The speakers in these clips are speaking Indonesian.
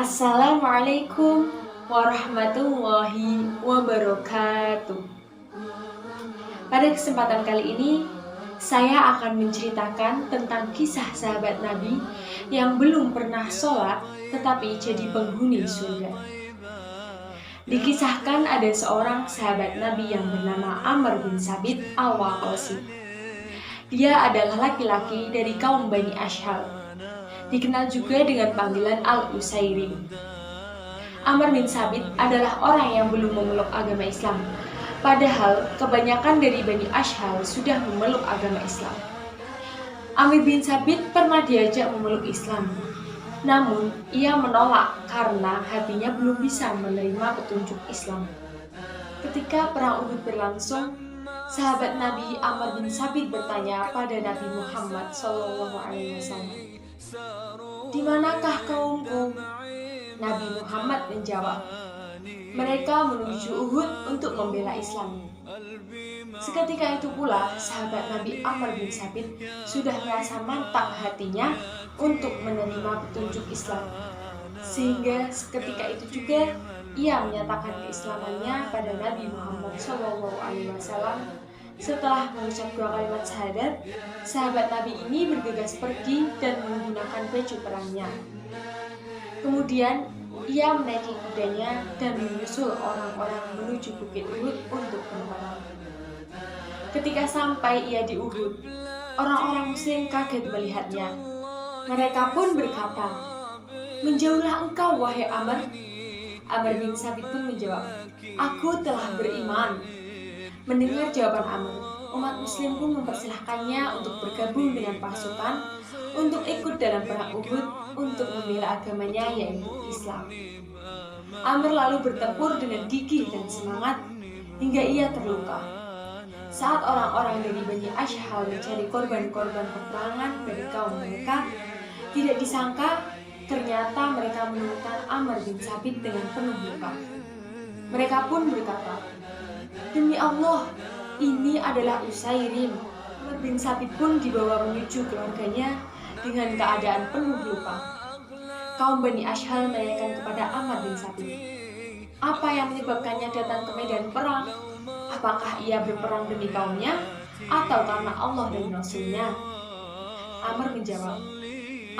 Assalamualaikum warahmatullahi wabarakatuh. Pada kesempatan kali ini, saya akan menceritakan tentang kisah sahabat Nabi yang belum pernah sholat tetapi jadi penghuni surga. Dikisahkan ada seorang sahabat Nabi yang bernama Amr bin Sabit al-Waqasi. Dia adalah laki-laki dari kaum Bani Ashhal. Dikenal juga dengan panggilan Al-Usairi. Amr bin Sabit adalah orang yang belum memeluk agama Islam, padahal kebanyakan dari Bani Ashhal sudah memeluk agama Islam. Amr bin Sabit pernah diajak memeluk Islam, namun ia menolak karena hatinya belum bisa menerima petunjuk Islam. Ketika perang Uhud berlangsung, sahabat Nabi Amr bin Sabit bertanya pada Nabi Muhammad SAW, "Di manakah kaumku?" Nabi Muhammad menjawab, "Mereka menuju Uhud untuk membela Islam." Seketika itu pula sahabat Nabi Amr bin Sabit sudah merasa mantap hatinya untuk menerima petunjuk Islam, sehingga seketika itu juga ia menyatakan keislamannya pada Nabi Muhammad SAW. Setelah mengucap dua kalimat syahadat, sahabat Nabi ini bergegas pergi dan menggunakan baju perangnya. Kemudian ia menaiki kudanya dan menyusul orang-orang menuju Bukit Uhud untuk berperang. Ketika sampai ia di Uhud, orang-orang muslim kaget melihatnya. Mereka pun berkata, "Menjauhlah engkau, wahai Amr." Amr bin Sabit pun menjawab, "Aku telah beriman." Mendengar jawaban Amr, umat muslim pun mempersilahkannya untuk bergabung dengan pasukan untuk ikut dalam perang Uhud untuk membela agamanya, yaitu Islam. Amr lalu bertempur dengan gigih dan semangat hingga ia terluka. Saat orang-orang dari Bani Ashhal mencari korban-korban peperangan dari kaum mereka, tidak disangka ternyata mereka menemukan Amr bin Sabit dengan penuh luka. Mereka pun berkata, "Demi Allah, ini adalah Usairim." Amr bin Sabit pun dibawa menuju keluarganya dengan keadaan penuh luka. Kaum Bani Ashhal menanyakan kepada Amr bin Sabit, apa yang menyebabkannya datang ke medan perang? Apakah ia berperang demi kaumnya atau karena Allah dan Rasul-Nya? Amr menjawab,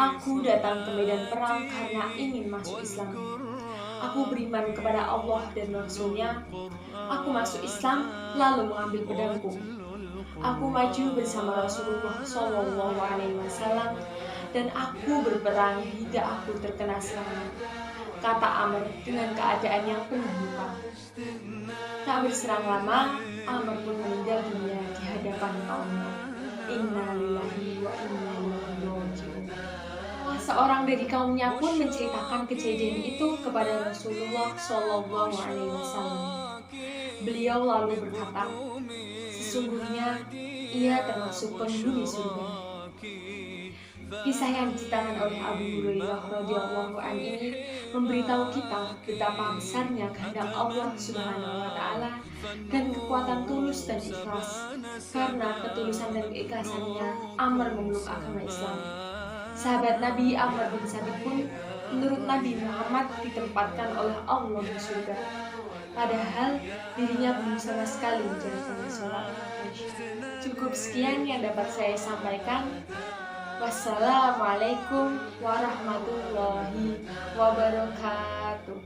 "Aku datang ke medan perang karena ingin masuk Islam. Aku beriman kepada Allah dan Rasul-Nya. Aku masuk Islam lalu mengambil pedangku. Aku maju bersama Rasulullah SAW dan aku berperang hingga aku terkena serangan," kata Amr dengan keadaan yang penuh luka. Tak berserang lama, Amr pun meninggal dunia di hadapan kaumnya. Inna lillahi wa inna ilaihi raji'un. Seorang dari kaumnya pun menceritakan kejadian itu kepada Rasulullah SAW. Beliau lalu berkata, "Sesungguhnya ia termasuk penghuni surga." Kisah yang diceritakan oleh Abu Hurairah radhiyallahu anhu ini memberitahu kita betapa besarnya kehendak Allah Subhanahu wa taala dan kekuatan tulus dan ikhlas. Karena ketulusan dan keikhlasannya, Amr memeluk agama Islam. Sahabat Nabi Amr bin Sabit pun menurut Nabi Muhammad ditempatkan oleh Allah di surga, padahal dirinya belum sama sekali menjalankan sholat. Cukup sekian yang dapat saya sampaikan. Wassalamualaikum warahmatullahi wabarakatuh.